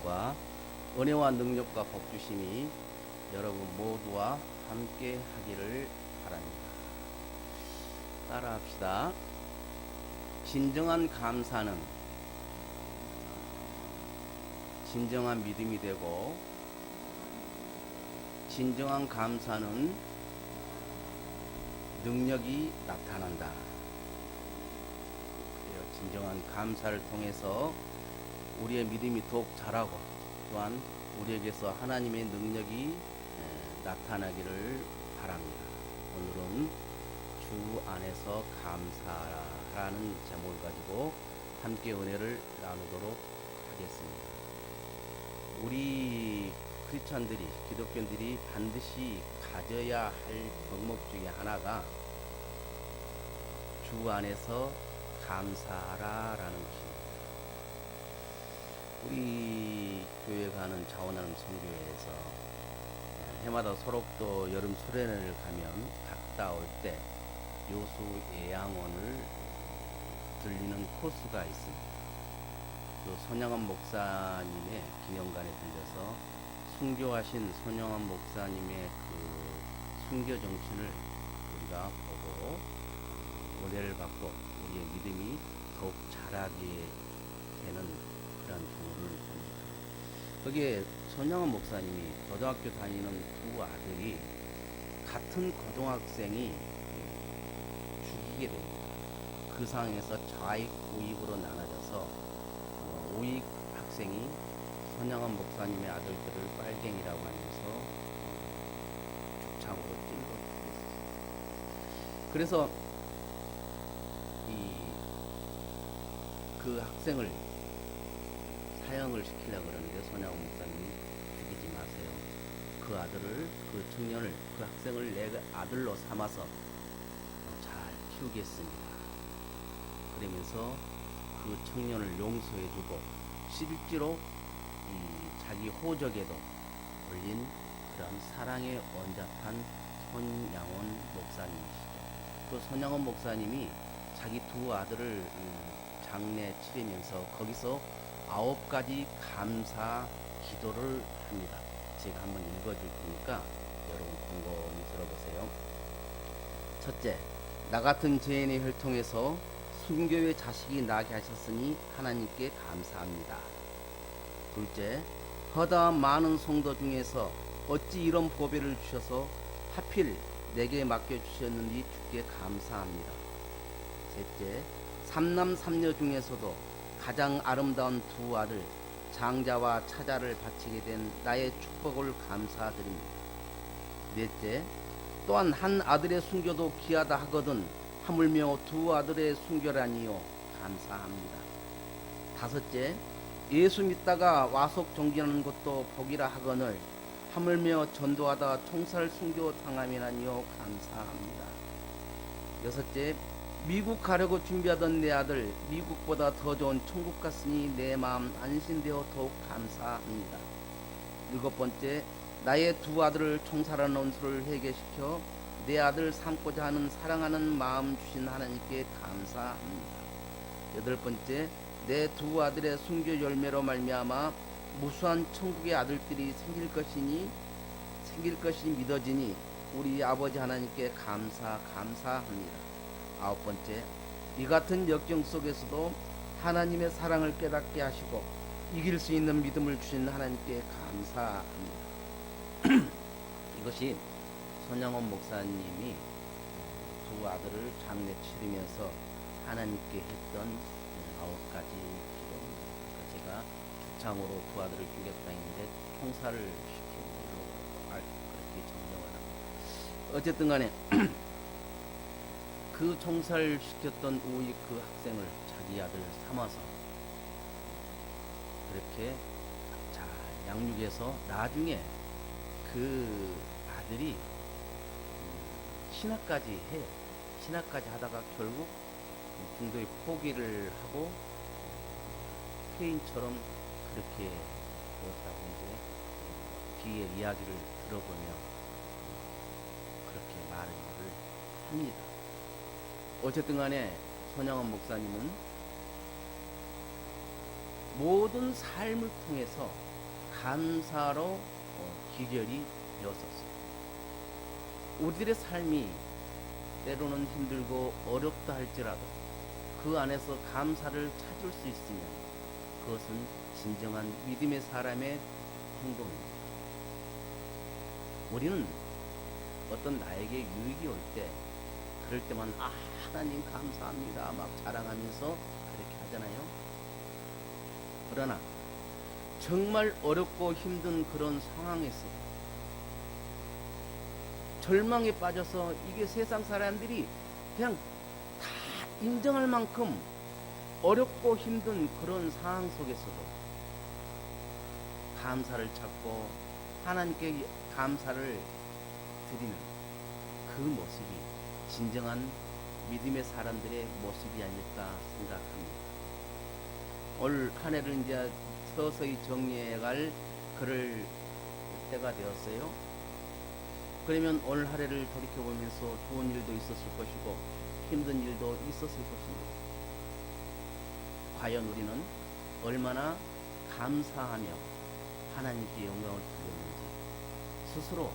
하나님과 은혜와 능력과 복주심이 여러분 모두와 함께 하기를 바랍니다. 따라합시다. 진정한 감사는 진정한 믿음이 되고, 진정한 감사는 능력이 나타난다. 진정한 감사를 통해서 우리의 믿음이 더욱 자라고, 또한 우리에게서 하나님의 능력이 나타나기를 바랍니다. 오늘은 주 안에서 감사라는 제목을 가지고 함께 은혜를 나누도록 하겠습니다. 우리 크리스찬들이, 기독교인들이 반드시 가져야 할 덕목 중에 하나가 주 안에서 감사라라는 것입니다. 우리 교회 가는 자원하는 선교회에서 해마다 소록도 여름 수련회를 가면 갔다 올 때 요수 예양원을 들리는 코스가 있습니다. 그 손양원 목사님의 기념관에 들려서 순교하신 손양원 목사님의 그 순교 정신을 우리가 보고 은혜를 받고 우리의 믿음이 더욱 자라게 되는 그런 경우를 봅니다. 거기에 손양원 목사님이 고등학교 다니는 두 아들이 같은 고등학생이 죽이게 됩니다. 그 상황에서 좌익, 우익으로 나눠져서 우익 학생이 손양원 목사님의 아들들을 빨갱이라고 하면서 죽창으로 찔러 죽였습니다. 그래서 그 학생을 사형을 시키려고 그러는데 손양원 목사님이 죽이지 마세요. 그 아들을, 그 청년을, 그 학생을 내 아들로 삼아서 잘 키우겠습니다. 그러면서 그 청년을 용서해주고 실제로 자기 호적에도 올린 그런 사랑의 원잡한 손양원 목사님이시죠. 그 손양원 목사님이 자기 두 아들을 장례 치르면서 거기서 9가지 감사 기도를 합니다. 제가 한번 읽어줄 테니까 여러분 곰곰이 들어보세요. 첫째, 나 같은 죄인의 혈통에서 순교의 자식이 나게 하셨으니 하나님께 감사합니다. 둘째, 허다한 많은 성도 중에서 어찌 이런 보배를 주셔서 하필 내게 맡겨주셨는지 주께 감사합니다. 셋째, 삼남 삼녀 중에서도 가장 아름다운 두 아들 장자와 차자를 바치게 된 나의 축복을 감사드립니다. 넷째, 또한 한 아들의 순교도 귀하다 하거든 하물며 두 아들의 순교라니요 감사합니다. 다섯째, 예수 믿다가 와속 정진하는 것도 복이라 하거늘 하물며 전도하다 총살 순교 당함이라니요 감사합니다. 여섯째, 미국 가려고 준비하던 내 아들 미국보다 더 좋은 천국 갔으니 내 마음 안심되어 더욱 감사합니다. 일곱 번째, 나의 두 아들을 총살하는 원수를 해결시켜 내 아들 삼고자 하는 사랑하는 마음 주신 하나님께 감사합니다. 여덟 번째, 내 두 아들의 순교 열매로 말미암아 무수한 천국의 아들들이 생길 것이 믿어지니 우리 아버지 하나님께 감사합니다. 아홉 번째, 이 같은 역경 속에서도 하나님의 사랑을 깨닫게 하시고 이길 수 있는 믿음을 주신 하나님께 감사합니다. 이것이 손양원 목사님이 두 아들을 장례 치르면서 하나님께 했던 9가지 기도입니다. 제가 죽창으로 두 아들을 죽였다 했는데 총살을 시킨 걸로 그렇게 정정을 합니다. 어쨌든 간에 그 총살 시켰던 우익 그 학생을 자기 아들 삼아서 그렇게 잘 양육해서 나중에 그 아들이 신학까지 해요. 신학까지 하다가 결국 중도에 포기를 하고 폐인처럼 그렇게 되었다고 이제 뒤에 이야기를 들어보면 그렇게 말을 합니다. 어쨌든 간에 손양원 목사님은 모든 삶을 통해서 감사로 기결이 되었었어요. 우리들의 삶이 때로는 힘들고 어렵다 할지라도 그 안에서 감사를 찾을 수 있으면 그것은 진정한 믿음의 사람의 행동입니다. 우리는 어떤 나에게 유익이 올 때 그럴 때만 하나님 감사합니다 막 자랑하면서 그렇게 하잖아요. 그러나 정말 어렵고 힘든 그런 상황에서 절망에 빠져서 이게 세상 사람들이 그냥 다 인정할 만큼 어렵고 힘든 그런 상황 속에서도 감사를 찾고 하나님께 감사를 드리는 그 모습이 진정한 믿음의 사람들의 모습이 아닐까 생각합니다. 올 한 해를 이제 서서히 정리해갈 그럴 때가 되었어요. 그러면 올 한 해를 돌이켜보면서 좋은 일도 있었을 것이고 힘든 일도 있었을 것입니다. 과연 우리는 얼마나 감사하며 하나님께 영광을 드렸는지 스스로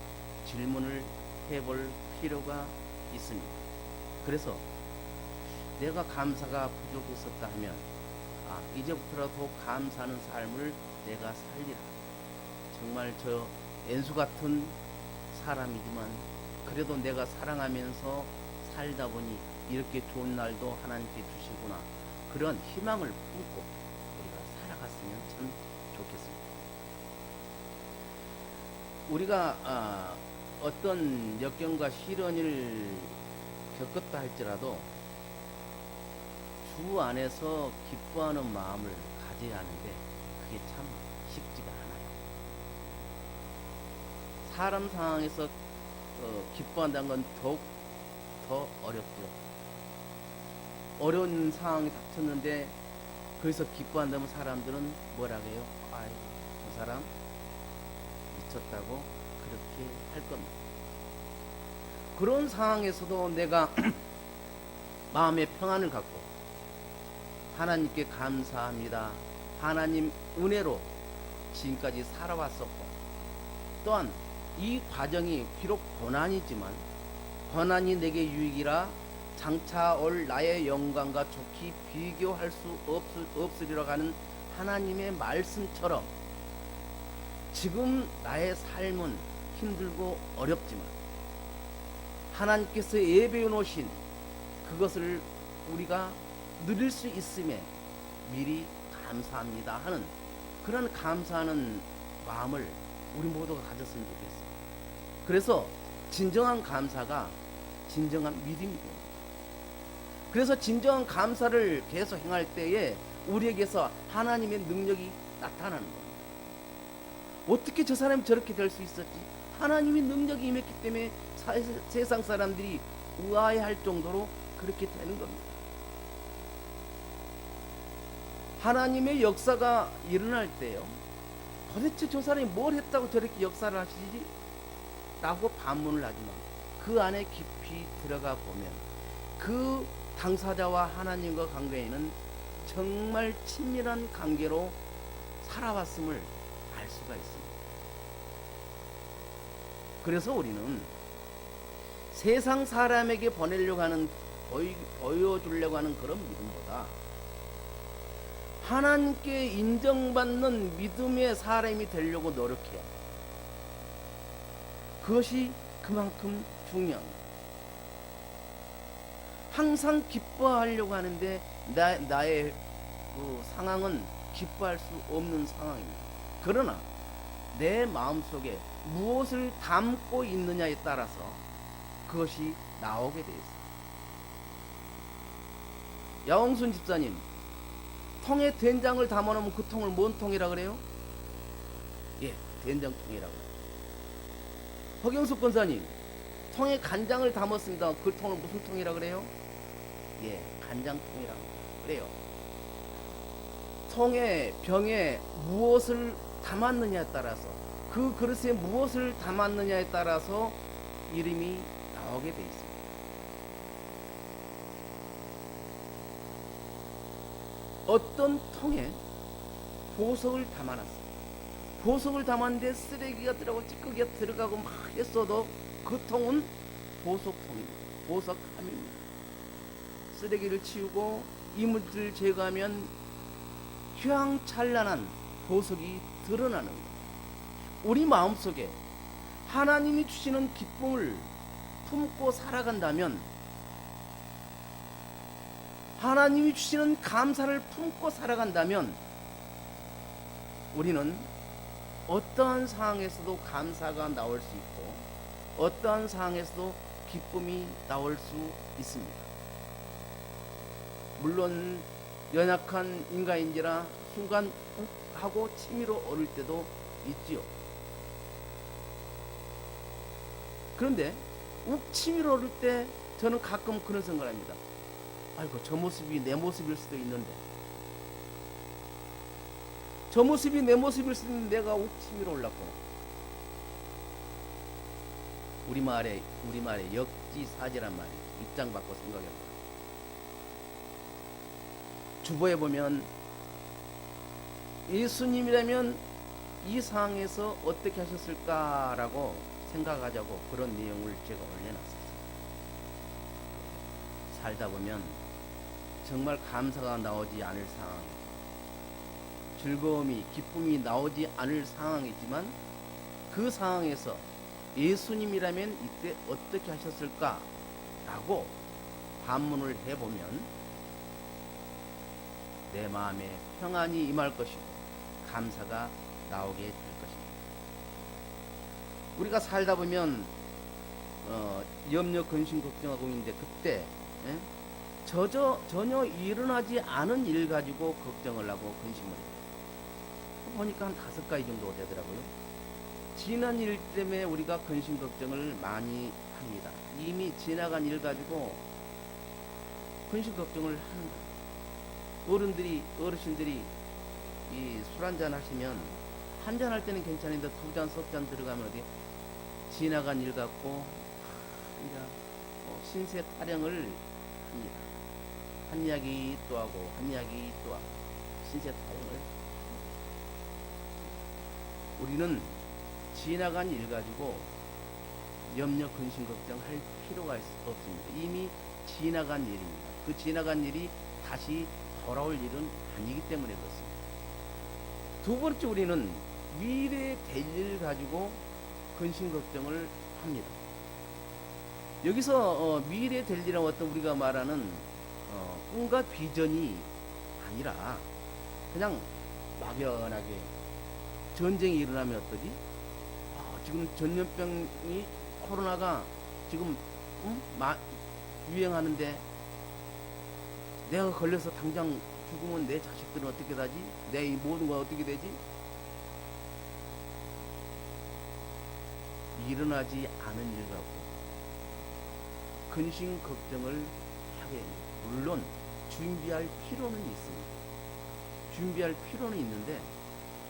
질문을 해볼 필요가 있습니다. 그래서 내가 감사가 부족했었다 하면 이제부터라도 감사하는 삶을 내가 살리라. 정말 저 엔수 같은 사람이지만 그래도 내가 사랑하면서 살다 보니 이렇게 좋은 날도 하나님께 주시구나. 그런 희망을 품고 우리가 살아갔으면 참 좋겠습니다. 우리가 어떤 역경과 시련을 겪었다 할지라도 주 안에서 기뻐하는 마음을 가져야 하는데 그게 참 쉽지가 않아요. 사람 상황에서 기뻐한다는 건 더욱 더 어렵죠. 어려운 상황이 닥쳤는데 거기서 기뻐한다면 사람들은 뭐라고 해요? 아이, 그 사람 미쳤다고 그렇게 할 겁니다. 그런 상황에서도 내가 마음의 평안을 갖고 하나님께 감사합니다. 하나님 은혜로 지금까지 살아왔었고 또한 이 과정이 비록 고난이지만 고난이 내게 유익이라 장차 올 나의 영광과 좋게 비교할 수 없으리라고 하는 하나님의 말씀처럼 지금 나의 삶은 힘들고 어렵지만 하나님께서 예배해 놓으신 그것을 우리가 누릴 수 있음에 미리 감사합니다 하는 그런 감사하는 마음을 우리 모두가 가졌으면 좋겠어요. 그래서 진정한 감사가 진정한 믿음이 됩니다. 그래서 진정한 감사를 계속 행할 때에 우리에게서 하나님의 능력이 나타나는 겁니다. 어떻게 저 사람이 저렇게 될 수 있었지? 하나님의 능력이 임했기 때문에 세상 사람들이 우아해할 정도로 그렇게 되는 겁니다. 하나님의 역사가 일어날 때요, 도대체 저 사람이 뭘 했다고 저렇게 역사를 하시지? 라고 반문을 하지만 그 안에 깊이 들어가 보면 그 당사자와 하나님과 관계에는 정말 친밀한 관계로 살아왔음을 알 수가 있습니다. 그래서 우리는 세상 사람에게 보내려고 하는 보여주려고 하는 그런 믿음보다 하나님께 인정받는 믿음의 사람이 되려고 노력해야 합니다. 그것이 그만큼 중요합니다. 항상 기뻐하려고 하는데 나의 그 상황은 기뻐할 수 없는 상황입니다. 그러나 내 마음속에 무엇을 담고 있느냐에 따라서 그것이 나오게 되어 있습니다. 야홍순 집사님, 통에 된장을 담아놓으면 그 통을 뭔 통이라 그래요? 예, 된장통이라고 그래요. 허경숙 권사님, 통에 간장을 담았습니다. 그 통을 무슨 통이라 그래요? 예, 간장통이라고 그래요. 통에 병에 무엇을 담았느냐에 따라서 그 그릇에 무엇을 담았느냐에 따라서 이름이 나오게 돼 있습니다. 어떤 통에 보석을 담아놨어. 보석을 담았는데 쓰레기가 들어가고 찌꺼기가 들어가고 막 했어도 그 통은 보석통입니다. 보석함입니다. 쓰레기를 치우고 이물질을 제거하면 휘황찬란한 보석이 드러나는 거예요. 우리 마음속에 하나님이 주시는 기쁨을 품고 살아간다면, 하나님이 주시는 감사를 품고 살아간다면 우리는 어떠한 상황에서도 감사가 나올 수 있고 어떠한 상황에서도 기쁨이 나올 수 있습니다. 물론 연약한 인간인지라 순간 하고 치밀어 오를 때도 있지요. 그런데 욱 치밀어 오를 때 저는 가끔 그런 생각을 합니다. 아이고, 저 모습이 내 모습일 수도 있는데, 저 모습이 내 모습일 수도 있는데 내가 욱 치밀어 올랐구나. 우리말에 역지사지란 말이 입장 바꿔 생각해보라. 주보에 보면 예수님이라면 이 상황에서 어떻게 하셨을까라고 생각하자고 그런 내용을 제가 올려놨어요. 살다 보면 정말 감사가 나오지 않을 상황, 즐거움이, 기쁨이 나오지 않을 상황이지만 그 상황에서 예수님이라면 이때 어떻게 하셨을까라고 반문을 해보면 내 마음에 평안이 임할 것이고 감사가 나오게 될 것입니다. 우리가 살다 보면 염려, 근심, 걱정하고 있는데 그때 전혀 일어나지 않은 일 가지고 걱정을 하고 근심을 해요. 보니까 한 5가지 정도 되더라고요. 지난 일 때문에 우리가 근심 걱정을 많이 합니다. 이미 지나간 일 가지고 근심 걱정을 하는 거예요. 어르신들이 이 술 한잔 하시면 한잔 할 때는 괜찮은데 2잔, 3잔 들어가면 어디 지나간 일 갖고 신세 타령을 합니다. 한 이야기 또 하고 한 이야기 또 하고 신세 타령을. 우리는 지나간 일 가지고 염려, 근심, 걱정할 필요가 없습니다. 이미 지나간 일입니다. 그 지나간 일이 다시 돌아올 일은 아니기 때문에 그렇습니다. 두 번째, 우리는 미래에 될 일 가지고 근심 걱정을 합니다. 여기서 미래에 될 일이라고 어떤 우리가 말하는 꿈과 비전이 아니라 그냥 막연하게 전쟁이 일어나면 어떠지? 지금 전염병이 코로나가 지금 유행하는데 내가 걸려서 당장 죽으면 내 자식들은 어떻게 되지? 내 이 모든 건 어떻게 되지? 일어나지 않은 일 갖고 근심 걱정을 하게 됩니다. 물론 준비할 필요는 있습니다. 준비할 필요는 있는데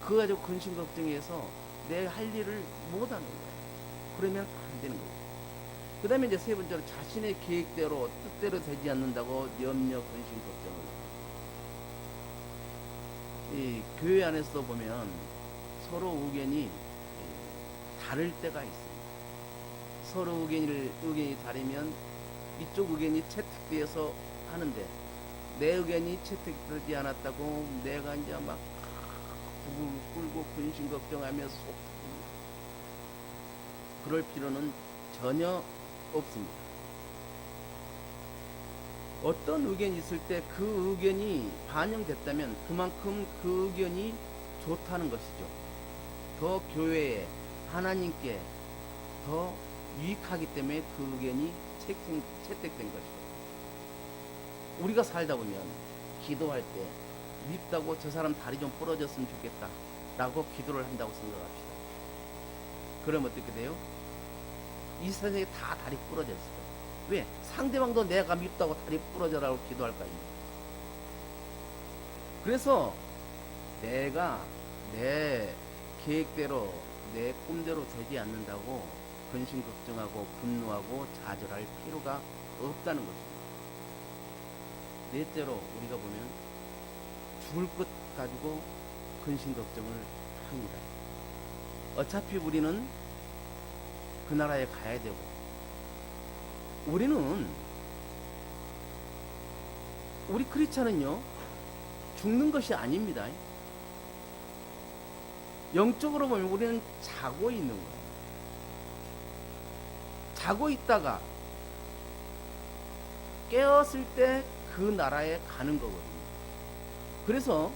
그거 가지고 근심 걱정해서 내 할 일을 못하는 거예요. 그러면 안 되는 거예요. 그 다음에 이제 세 번째로 자신의 계획대로 뜻대로 되지 않는다고 염려, 근심, 걱정을. 이 교회 안에서 보면 서로 의견이 다를 때가 있습니다. 서로 의견이 다르면 이쪽 의견이 채택되어서 하는데 내 의견이 채택되지 않았다고 내가 이제 막 부글 끓고 근심 걱정하며 속 그럴 필요는 전혀 없습니다. 어떤 의견이 있을 때 그 의견이 반영됐다면 그만큼 그 의견이 좋다는 것이죠. 더 교회에, 하나님께 더 유익하기 때문에 그 의견이 채택된 것이죠. 우리가 살다 보면 기도할 때 밉다고 저 사람 다리 좀 부러졌으면 좋겠다 라고 기도를 한다고 생각합시다. 그럼 어떻게 돼요? 이 세상에 다 다리 부러졌을 거예요. 왜? 상대방도 내가 밉다고 다리 부러져라고 기도할 거 아닙니까? 그래서 내가 내 계획대로 내 꿈대로 되지 않는다고 근심 걱정하고 분노하고 좌절할 필요가 없다는 것입니다. 넷째로 우리가 보면 죽을 것 가지고 근심 걱정을 합니다. 어차피 우리는 그 나라에 가야 되고, 우리 크리스찬은요 죽는 것이 아닙니다. 영적으로 보면 우리는 자고 있는 거예요. 자고 있다가 깨었을 때 그 나라에 가는 거거든요. 그래서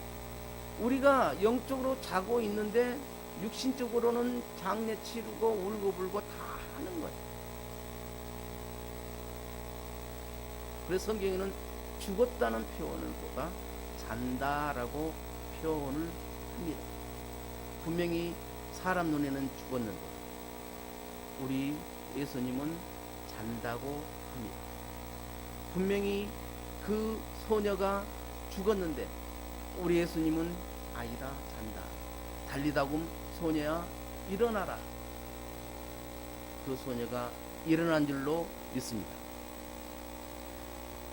우리가 영적으로 자고 있는데 육신적으로는 장례 치르고 울고불고 다 하는 거예요. 그래서 성경에는 죽었다는 표현을 보다 잔다라고 표현을 합니다. 분명히 사람 눈에는 죽었는데 우리 예수님은 잔다고 합니다. 분명히 그 소녀가 죽었는데 우리 예수님은 아니다, 잔다. 달리다굼 소녀야 일어나라. 그 소녀가 일어난 줄로 믿습니다.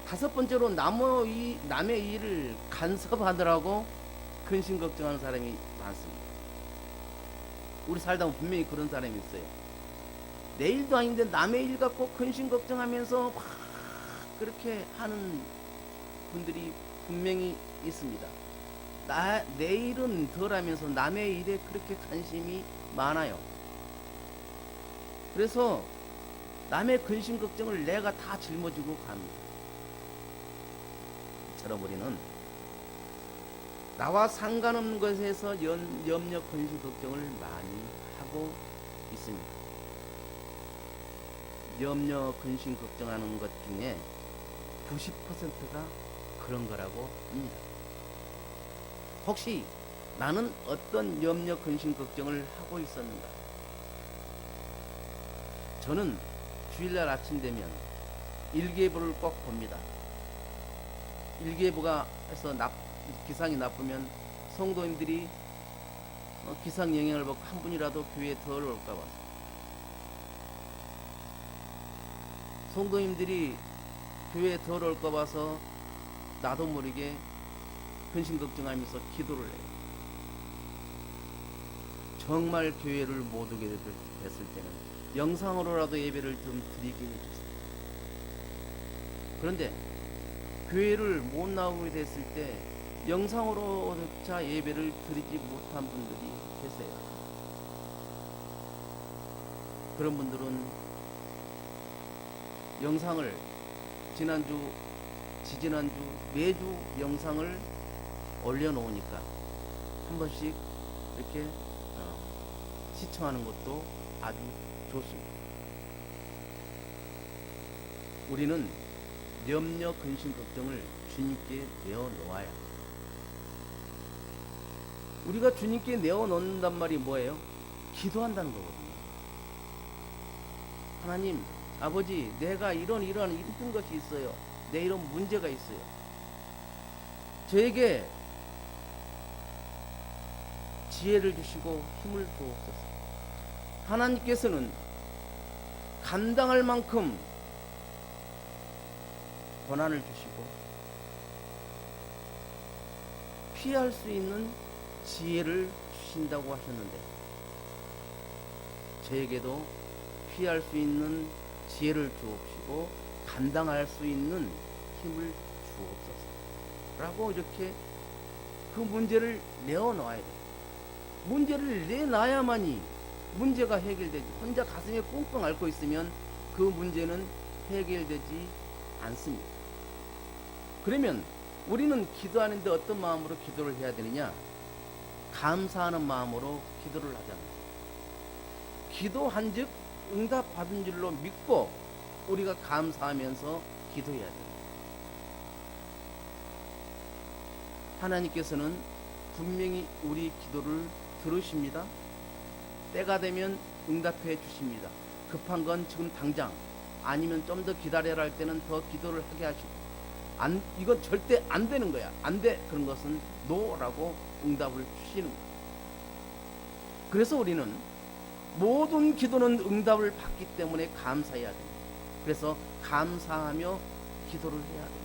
다섯 번째로 남의 일을 간섭하느라고 근심 걱정하는 사람이 많습니다. 우리 살다 보면 분명히 그런 사람이 있어요. 내 일도 아닌데 남의 일 갖고 근심 걱정하면서 막 그렇게 하는 분들이 분명히 있습니다. 내 일은 덜하면서 남의 일에 그렇게 관심이 많아요. 그래서 남의 근심 걱정을 내가 다 짊어지고 갑니다. 이처럼 우리는 나와 상관없는 것에서 염려, 근심, 걱정을 많이 하고 있습니다. 염려, 근심, 걱정하는 것 중에 90%가 그런 거라고 합니다. 혹시 나는 어떤 염려, 근심, 걱정을 하고 있었는가? 저는 주일날 아침 되면 일기예보를 꼭 봅니다. 일기예보가 해서 기상이 나쁘면 성도님들이 기상 영향을 받고 한 분이라도 교회에 덜 올까 봐 성도님들이 교회에 덜 올까 봐서 나도 모르게 근심 걱정하면서 기도를 해요. 정말 교회를 못 오게 됐을 때는 영상으로라도 예배를 좀 드리게 해주세요. 그런데 교회를 못 나오게 됐을 때 영상으로조차 예배를 드리지 못한 분들이 계세요. 그런 분들은 영상을 지지난주 매주 영상을 올려놓으니까 한 번씩 이렇게 시청하는 것도 아주 좋습니다. 우리는 염려, 근심, 걱정을 주님께 내어놓아야 합니다. 우리가 주님께 내어놓는단 말이 뭐예요? 기도한다는 거거든요. 하나님, 아버지, 내가 이런 힘든 것이 있어요. 내 이런 문제가 있어요. 저에게 지혜를 주시고 힘을 주옵소서. 하나님께서는 감당할 만큼 고난을 주시고 피할 수 있는 지혜를 주신다고 하셨는데 저에게도 피할 수 있는 지혜를 주옵시고 감당할 수 있는 힘을 주옵소서 라고 이렇게 그 문제를 내어놓아야 돼요. 문제를 내놔야만이 문제가 해결되지. 혼자 가슴에 꽁꽁 앓고 있으면 그 문제는 해결되지 않습니다. 그러면 우리는 기도하는데 어떤 마음으로 기도를 해야 되느냐? 감사하는 마음으로 기도를 하잖아요. 기도한 즉 응답 받은 줄로 믿고 우리가 감사하면서 기도해야 돼요. 하나님께서는 분명히 우리 기도를 들으십니다. 때가 되면 응답해 주십니다. 급한 건 지금 당장, 아니면 좀 더 기다려라 할 때는 더 기도를 하게 하시고, 이건 절대 안 되는 거야. 안 돼. 그런 것은 노라고 응답을 주시는 거예요. 그래서 우리는 모든 기도는 응답을 받기 때문에 감사해야 됩니다. 그래서 감사하며 기도를 해야 됩니다.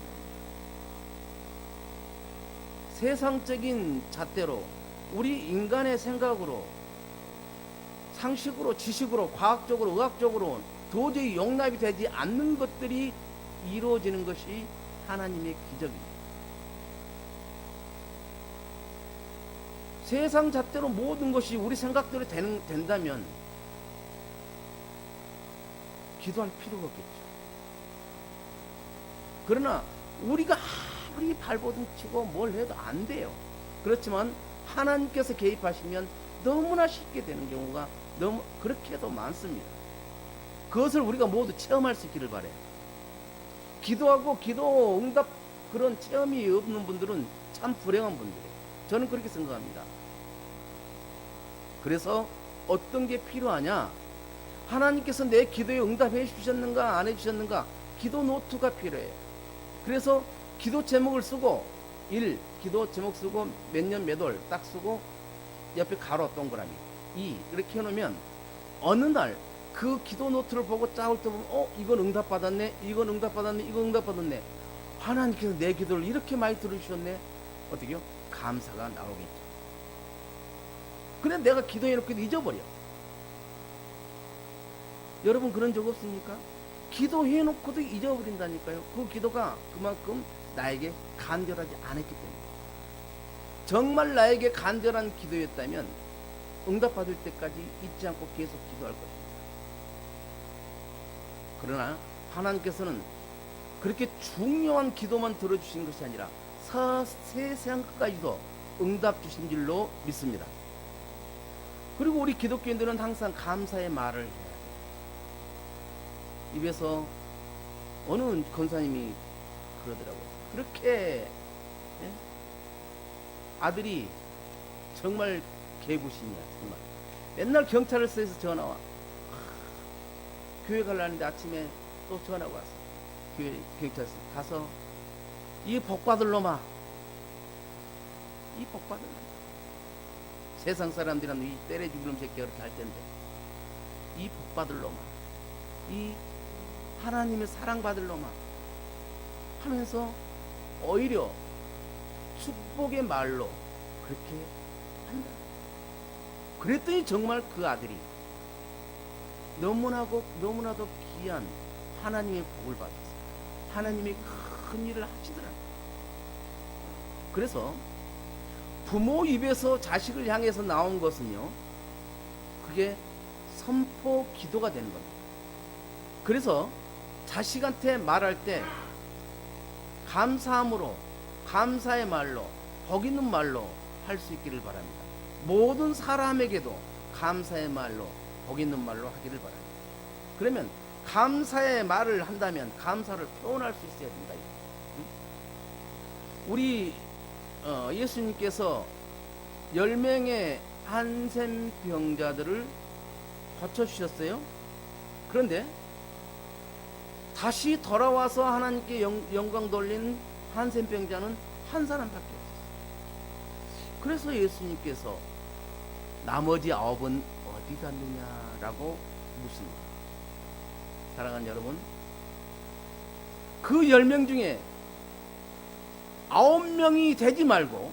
세상적인 잣대로 우리 인간의 생각으로, 상식으로, 지식으로, 과학적으로, 의학적으로 도저히 용납이 되지 않는 것들이 이루어지는 것이 하나님의 기적입니다. 세상 잣대로 모든 것이 우리 생각대로 된다면 기도할 필요가 없겠죠. 그러나 우리가 아무리 발버둥 치고 뭘 해도 안 돼요. 그렇지만 하나님께서 개입하시면 너무나 쉽게 되는 경우가 너무 그렇게도 많습니다. 그것을 우리가 모두 체험할 수 있기를 바라요. 기도하고 기도 응답 그런 체험이 없는 분들은 참 불행한 분들이에요. 저는 그렇게 생각합니다. 그래서 어떤 게 필요하냐? 하나님께서 내 기도에 응답해 주셨는가 안 해주셨는가? 기도 노트가 필요해요. 그래서 기도 제목을 쓰고 기도 제목 쓰고 몇 년 몇 월 딱 쓰고 옆에 가로 동그라미 이렇게 해놓으면 어느 날 그 기도 노트를 보고 짜올 때 보면 이건 응답받았네, 이건 응답받았네, 이건 응답받았네. 하나님께서 내 기도를 이렇게 많이 들어주셨네. 어떻게요? 감사가 나오겠죠. 그래 내가 기도해놓고도 잊어버려. 여러분 그런 적 없습니까? 기도해놓고도 잊어버린다니까요. 그 기도가 그만큼 나에게 간절하지 않았기 때문에. 정말 나에게 간절한 기도였다면 응답받을 때까지 잊지 않고 계속 기도할 것입니다. 그러나 하나님께서는 그렇게 중요한 기도만 들어주신 것이 아니라 세상 끝까지도 응답 주신 줄로 믿습니다. 그리고 우리 기독교인들은 항상 감사의 말을 해야 돼요. 입에서 어느 권사님이 그러더라고요. 그렇게 아들이 정말 개구신이야. 정말 맨날 경찰서에서 전화와. 교회 가려는데 아침에 또 전화가 왔어. 교회 경찰서 가서 이 복받을 놈아, 이 복받을 놈. 세상 사람들이라면 이 때려 죽일 놈 새끼가 그렇게 할 텐데 이 복받을 놈아, 이 하나님의 사랑받을 놈아 하면서 오히려 축복의 말로 그렇게 한다. 그랬더니 정말 그 아들이 너무나도 귀한 하나님의 복을 받았어요. 하나님의 큰 일을 하시더라고요. 그래서 부모 입에서 자식을 향해서 나온 것은요, 그게 선포 기도가 되는 겁니다. 그래서 자식한테 말할 때 감사함으로, 감사의 말로, 복 있는 말로 할 수 있기를 바랍니다. 모든 사람에게도 감사의 말로, 복 있는 말로 하기를 바랍니다. 그러면 감사의 말을 한다면 감사를 표현할 수 있어야 된다. 우리 예수님께서 10명의 한센병자들을 고쳐주셨어요. 그런데 다시 돌아와서 하나님께 영광 돌린 한센병자는 한 사람밖에 없었어요. 그래서 예수님께서 나머지 9은 어디 갔느냐라고 묻습니다. 사랑하는 여러분, 그 10명 중에 9명이 되지 말고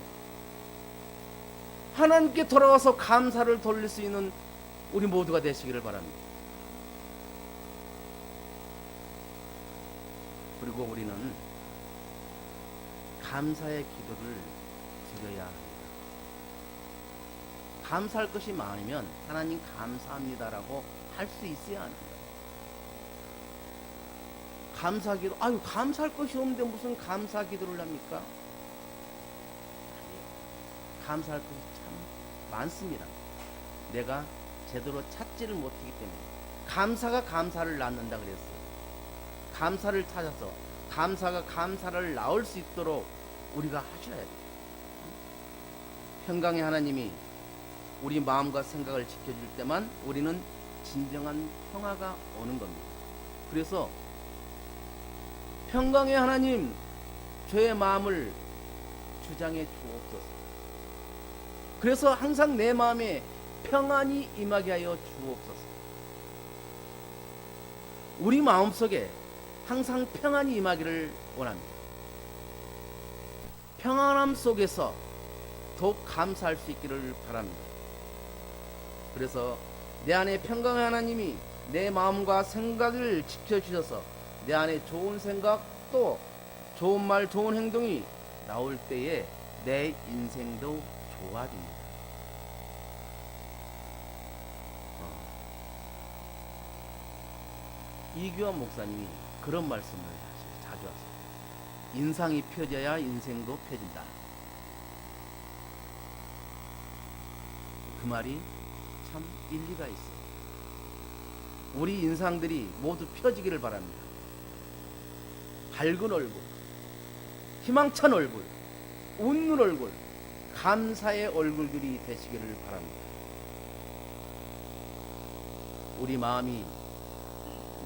하나님께 돌아와서 감사를 돌릴 수 있는 우리 모두가 되시기를 바랍니다. 그리고 우리는 감사의 기도를 드려야 합니다. 감사할 것이 많으면 하나님 감사합니다라고 할 수 있어야 합니다. 감사기도, 감사할 것이 없는데 무슨 감사기도를 합니까? 아니에요. 감사할 것이 참 많습니다. 내가 제대로 찾지를 못하기 때문에. 감사가 감사를 낳는다 그랬어요. 감사를 찾아서 감사가 감사를 낳을 수 있도록 우리가 하셔야 돼요. 평강의 하나님이 우리 마음과 생각을 지켜줄 때만 우리는 진정한 평화가 오는 겁니다. 그래서 평강의 하나님, 저의 마음을 주장해 주옵소서. 그래서 항상 내 마음에 평안이 임하게 하여 주옵소서. 우리 마음속에 항상 평안이 임하기를 원합니다. 평안함 속에서 더욱 감사할 수 있기를 바랍니다. 그래서 내 안에 평강의 하나님이 내 마음과 생각을 지켜주셔서 내 안에 좋은 생각 또 좋은 말 좋은 행동이 나올 때에 내 인생도 좋아집니다. 이규환 목사님이 그런 말씀을 자주 하세요. 인상이 펴져야 인생도 펴진다. 그 말이 참 일리가 있어요. 우리 인상들이 모두 펴지기를 바랍니다. 밝은 얼굴, 희망찬 얼굴, 웃는 얼굴, 감사의 얼굴들이 되시기를 바랍니다. 우리 마음이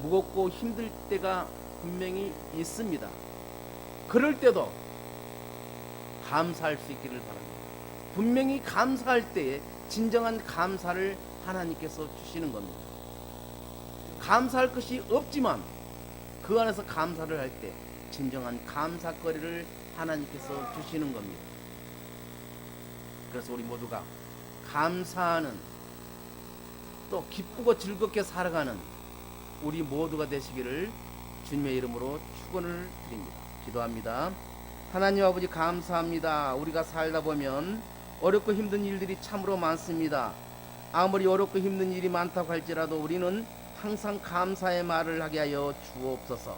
무겁고 힘들 때가 분명히 있습니다. 그럴 때도 감사할 수 있기를 바랍니다. 분명히 감사할 때에 진정한 감사를 하나님께서 주시는 겁니다. 감사할 것이 없지만 그 안에서 감사를 할 때 진정한 감사거리를 하나님께서 주시는 겁니다. 그래서 우리 모두가 감사하는 또 기쁘고 즐겁게 살아가는 우리 모두가 되시기를 주님의 이름으로 축원을 드립니다. 기도합니다. 하나님 아버지 감사합니다. 우리가 살다 보면 어렵고 힘든 일들이 참으로 많습니다. 아무리 어렵고 힘든 일이 많다고 할지라도 우리는 항상 감사의 말을 하게 하여 주옵소서.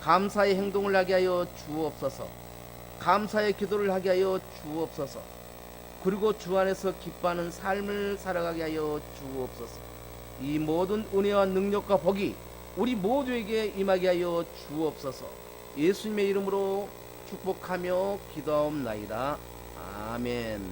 감사의 행동을 하게 하여 주옵소서. 감사의 기도를 하게 하여 주옵소서. 그리고 주 안에서 기뻐하는 삶을 살아가게 하여 주옵소서. 이 모든 은혜와 능력과 복이 우리 모두에게 임하게 하여 주옵소서. 예수님의 이름으로 축복하며 기도하옵나이다. 아멘.